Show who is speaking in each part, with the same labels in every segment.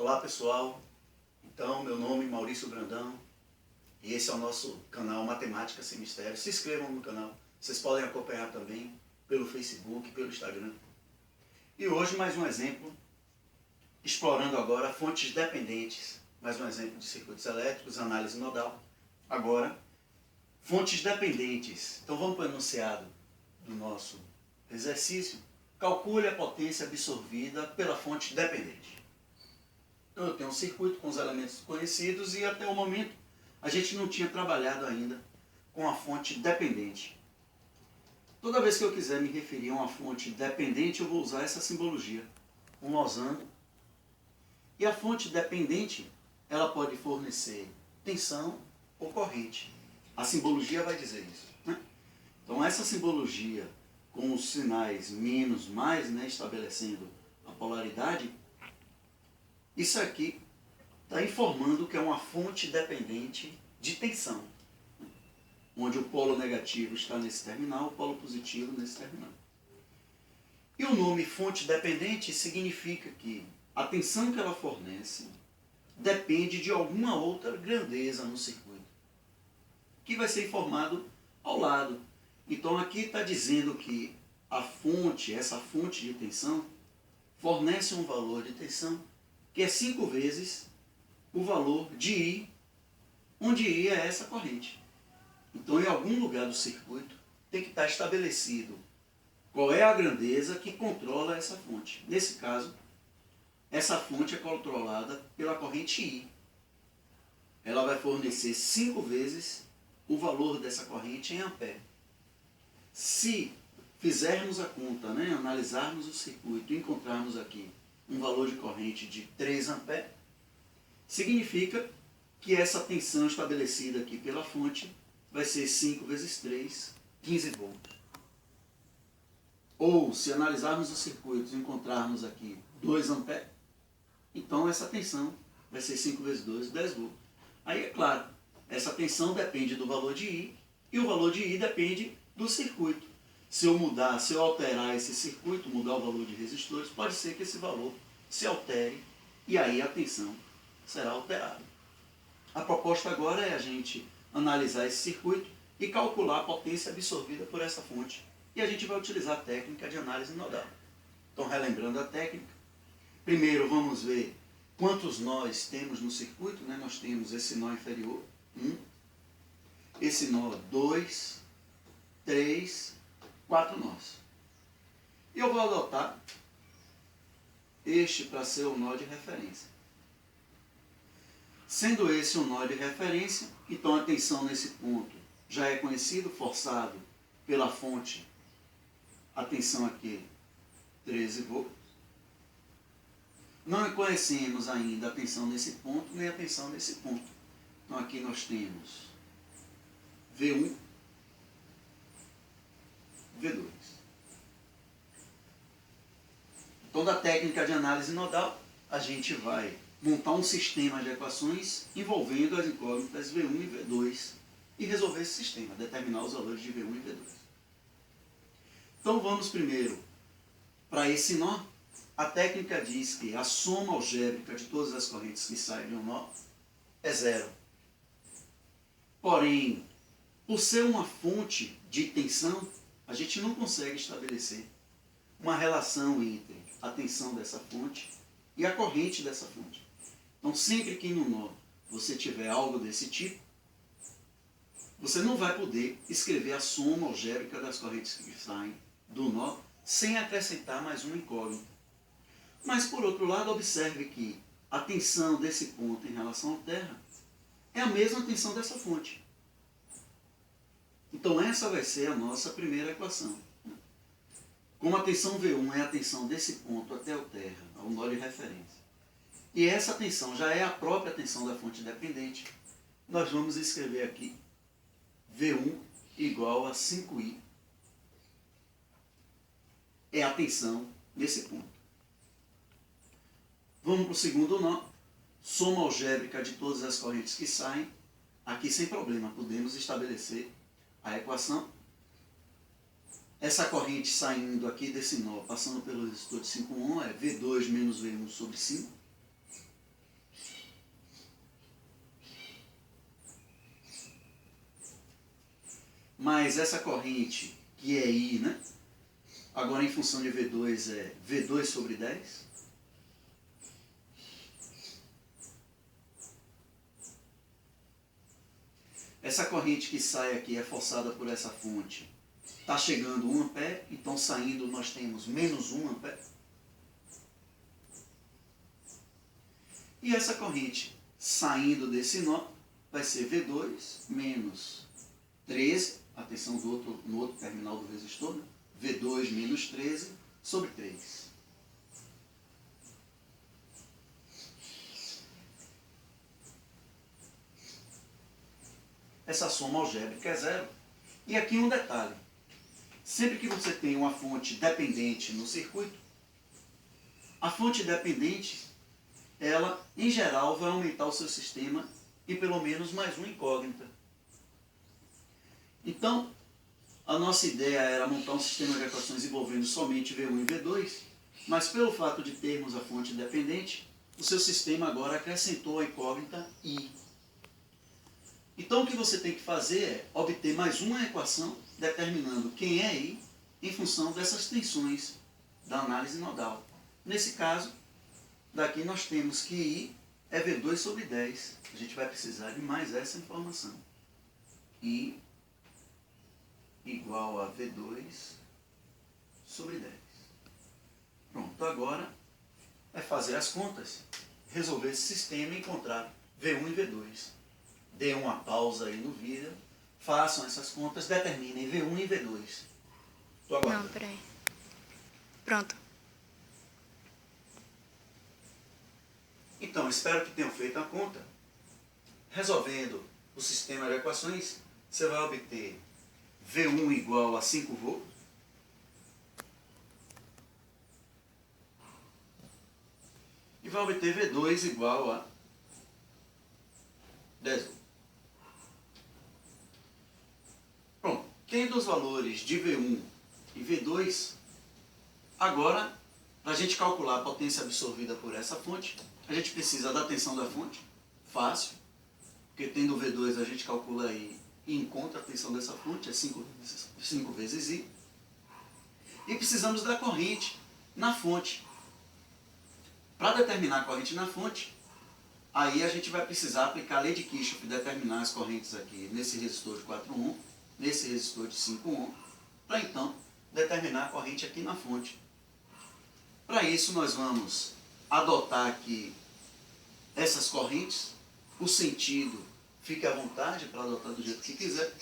Speaker 1: Olá pessoal, então meu nome é Maurício Brandão e esse é o nosso canal Matemática Sem Mistério. Se inscrevam no canal, vocês podem acompanhar também pelo Facebook, pelo Instagram. E hoje mais um exemplo, explorando agora fontes dependentes, mais um exemplo de circuitos elétricos, análise nodal. Agora, fontes dependentes. Então vamos para o enunciado do nosso exercício. Calcule a potência absorvida pela fonte dependente. Então eu tenho um circuito com os elementos conhecidos e até o momento a gente não tinha trabalhado ainda com a fonte dependente. Toda vez que eu quiser me referir a uma fonte dependente, eu vou usar essa simbologia, um losango. E a fonte dependente, ela pode fornecer tensão ou corrente. A simbologia vai dizer isso, né? Então essa simbologia com os sinais menos, mais, né, estabelecendo a polaridade, isso aqui está informando que é uma fonte dependente de tensão, onde o polo negativo está nesse terminal, o polo positivo nesse terminal. E o nome fonte dependente significa que a tensão que ela fornece depende de alguma outra grandeza no circuito, que vai ser informado ao lado. Então aqui está dizendo que a fonte, essa fonte de tensão, fornece um valor de tensão que é 5 vezes o valor de I, onde I é essa corrente. Então, em algum lugar do circuito, tem que estar estabelecido qual é a grandeza que controla essa fonte. Nesse caso, essa fonte é controlada pela corrente I. Ela vai fornecer 5 vezes o valor dessa corrente em ampere. Se fizermos a conta, né, analisarmos o circuito e encontrarmos aqui um valor de corrente de 3 amperes, significa que essa tensão estabelecida aqui pela fonte vai ser 5 vezes 3, 15 volts. Ou, se analisarmos o circuito e encontrarmos aqui 2 amperes, então essa tensão vai ser 5 vezes 2, 10 volts. Aí, é claro, essa tensão depende do valor de I, e o valor de I depende do circuito. Se eu alterar esse circuito, mudar o valor de resistores, pode ser que esse valor se altere e aí a tensão será alterada. A proposta agora é a gente analisar esse circuito e calcular a potência absorvida por essa fonte. E a gente vai utilizar a técnica de análise nodal. Então, relembrando a técnica, primeiro vamos ver quantos nós temos no circuito, né? Nós temos esse nó inferior, 1, esse nó 2, 3, 4 nós. E eu vou adotar este para ser o nó de referência. Sendo esse um nó de referência, então a tensão nesse ponto já é conhecido, forçado pela fonte, a tensão aqui 13 volts. Não conhecemos ainda a tensão nesse ponto, nem a tensão nesse ponto. Então aqui nós temos V1, V2. Então, da técnica de análise nodal, a gente vai montar um sistema de equações envolvendo as incógnitas V1 e V2 e resolver esse sistema, determinar os valores de V1 e V2. Então, vamos primeiro para esse nó. A técnica diz que a soma algébrica de todas as correntes que saem de um nó é 0. Porém, por ser uma fonte de tensão, a gente não consegue estabelecer uma relação entre a tensão dessa fonte e a corrente dessa fonte. Então, sempre que no nó você tiver algo desse tipo, você não vai poder escrever a soma algébrica das correntes que saem do nó sem acrescentar mais uma incógnita. Mas, por outro lado, observe que a tensão desse ponto em relação à Terra é a mesma tensão dessa fonte. Então, essa vai ser a nossa primeira equação. Como a tensão V1 é a tensão desse ponto até o Terra, o nó de referência, e essa tensão já é a própria tensão da fonte dependente, nós vamos escrever aqui V1 igual a 5I. É a tensão nesse ponto. Vamos para o segundo nó. Soma algébrica de todas as correntes que saem. Aqui sem problema, podemos estabelecer a equação. Essa corrente saindo aqui desse nó, passando pelo resistor de 5 ohm, é V2 menos V1 sobre 5. mais essa corrente que é I, né? Agora em função de V2 é V2 sobre 10. Essa corrente que sai aqui é forçada por essa fonte. Está chegando 1 ampere, então saindo nós temos menos 1 ampere. E essa corrente saindo desse nó vai ser V2 menos 13, atenção no outro terminal do resistor, né? V2 menos 13 sobre 3. Essa soma algébrica é zero. E aqui um detalhe. Sempre que você tem uma fonte dependente no circuito, a fonte dependente, ela, em geral, vai aumentar o seu sistema em pelo menos mais uma incógnita. Então, a nossa ideia era montar um sistema de equações envolvendo somente V1 e V2, mas pelo fato de termos a fonte dependente, o seu sistema agora acrescentou a incógnita I. Então, o que você tem que fazer é obter mais uma equação determinando quem é I em função dessas tensões da análise nodal. Nesse caso, daqui nós temos que I é V2 sobre 10. A gente vai precisar de mais essa informação. I igual a V2 sobre 10. Pronto, agora é fazer as contas, resolver esse sistema e encontrar V1 e V2. Dê uma pausa aí no vídeo, façam essas contas, determinem V1 e V2. Estou aguardando.
Speaker 2: Não, peraí. Pronto.
Speaker 1: Então, espero que tenham feito a conta. Resolvendo o sistema de equações, você vai obter V1 igual a 5 volts. E vai obter V2 igual a 10 volts. Pronto. Tendo os valores de V1 e V2, agora, para a gente calcular a potência absorvida por essa fonte, a gente precisa da tensão da fonte. Fácil. Porque tendo o V2 a gente calcula aí e encontra a tensão dessa fonte, é 5 vezes I. E precisamos da corrente na fonte. Para determinar a corrente na fonte, aí a gente vai precisar aplicar a lei de Kirchhoff, determinar as correntes aqui nesse resistor de 4 ohm, nesse resistor de 5 ohm, para então determinar a corrente aqui na fonte. Para isso nós vamos adotar aqui essas correntes, o sentido fique à vontade para adotar do jeito que quiser.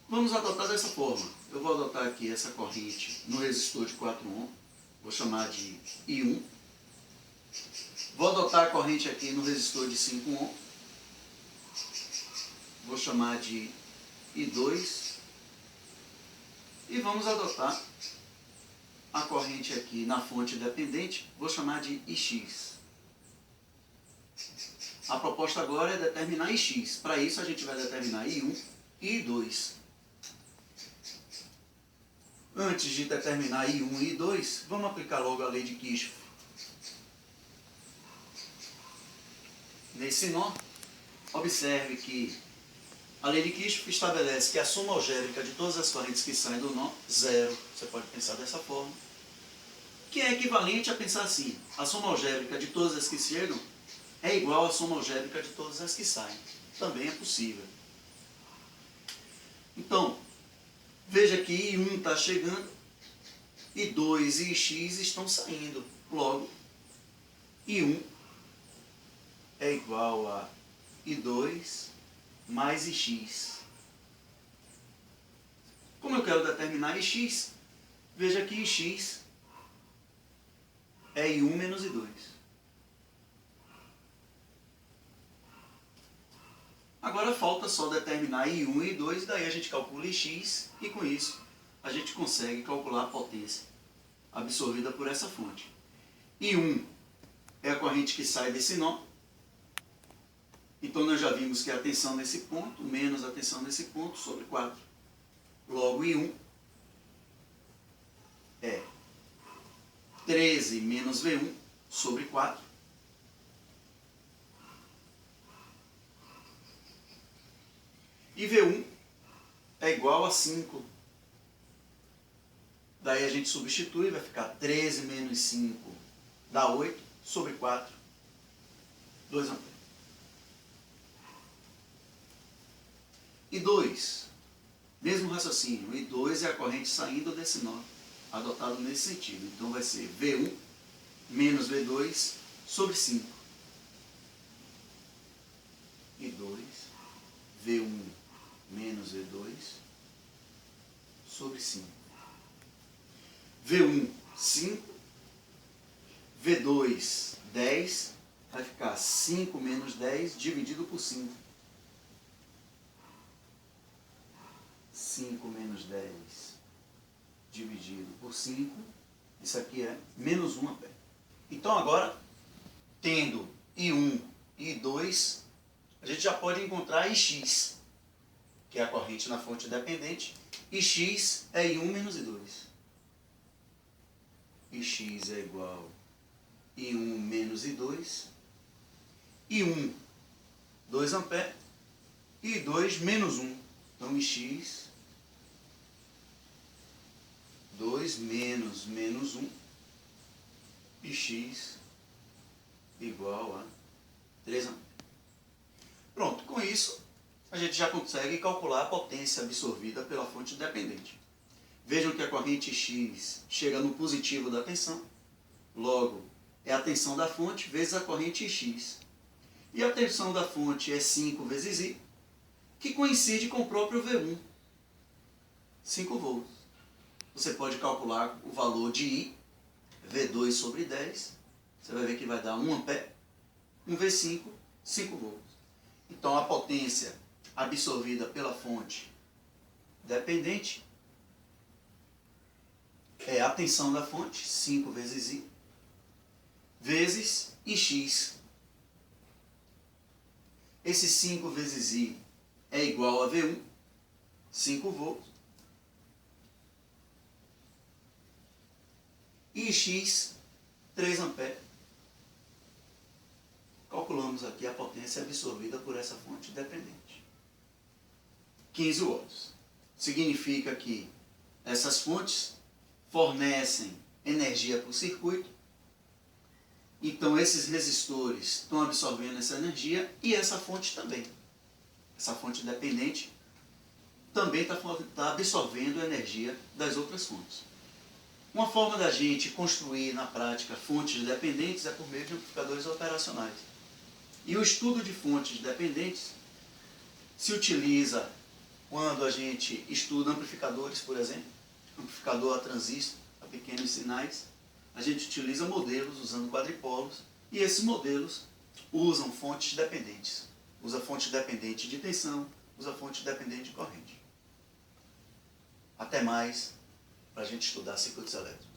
Speaker 1: Vamos adotar dessa forma. Eu vou adotar aqui essa corrente no resistor de 4 ohm, vou chamar de I1. Vou adotar a corrente aqui no resistor de 5 ohm, vou chamar de I2. E vamos adotar a corrente aqui na fonte dependente, vou chamar de IX. A proposta agora é determinar IX. Para isso a gente vai determinar I1 e I2. Antes de determinar I1 e I2, vamos aplicar logo a lei de Kirchhoff. Nesse nó, observe que a lei de Kirchhoff estabelece que a soma algébrica de todas as correntes que saem do nó, zero. Você pode pensar dessa forma. Que é equivalente a pensar assim: a soma algébrica de todas as que chegam é igual à soma algébrica de todas as que saem. Também é possível. Então, veja que I1 está chegando, I2 e Ix estão saindo. Logo, I1 é igual a I2 mais Ix. Como eu quero determinar Ix, veja que Ix é I1 menos I2. Agora falta só determinar I1 e I2, daí a gente calcula Ix e com isso a gente consegue calcular a potência absorvida por essa fonte. I1 é a corrente que sai desse nó. Então nós já vimos que a tensão nesse ponto menos a tensão nesse ponto sobre 4. Logo I1 é 13 menos V1 sobre 4. E V1 é igual a 5. Daí a gente substitui, vai ficar 13 menos 5 dá 8 sobre 4, 2 amperes. E 2, mesmo raciocínio, e 2 é a corrente saindo desse nó, adotado nesse sentido. Então vai ser V1 menos V2 sobre 5. E 2, V1 menos V2 sobre 5. V1, 5. V2, 10. Vai ficar 5 menos 10 dividido por 5. 5 menos 10 dividido por 5. Isso aqui é menos 1 ampere. Então agora, tendo I1 e I2, a gente já pode encontrar Ix, que é a corrente na fonte dependente. Ix é I1 menos I2. Ix é igual a I1 menos I2. I1, 2 amperes. E I2, menos 1. Então, Ix, 2 menos 1. Ix igual a 3 amperes. Pronto, com isso, a gente já consegue calcular a potência absorvida pela fonte dependente. Vejam que a corrente X chega no positivo da tensão, logo, é a tensão da fonte vezes a corrente X. E a tensão da fonte é 5 vezes I, que coincide com o próprio V1, 5 volts. Você pode calcular o valor de I, V2 sobre 10, você vai ver que vai dar 1 ampere, um V5, 5 volts. Então a potência absorvida pela fonte dependente é a tensão da fonte, 5 vezes I, vezes Ix. Esse 5 vezes I é igual a V1, 5 volts. E Ix, 3 amperes. Calculamos aqui a potência absorvida por essa fonte dependente. 15 watts. Significa que essas fontes fornecem energia para o circuito. Então esses resistores estão absorvendo essa energia e essa fonte também. Essa fonte dependente também está absorvendo a energia das outras fontes. Uma forma da gente construir na prática fontes dependentes é por meio de amplificadores operacionais. E o estudo de fontes dependentes se utiliza quando a gente estuda amplificadores, por exemplo, amplificador a transistor, a pequenos sinais. A gente utiliza modelos usando quadripolos e esses modelos usam fontes dependentes. Usa fonte dependente de tensão, usa fonte dependente de corrente. Até mais para a gente estudar circuitos elétricos.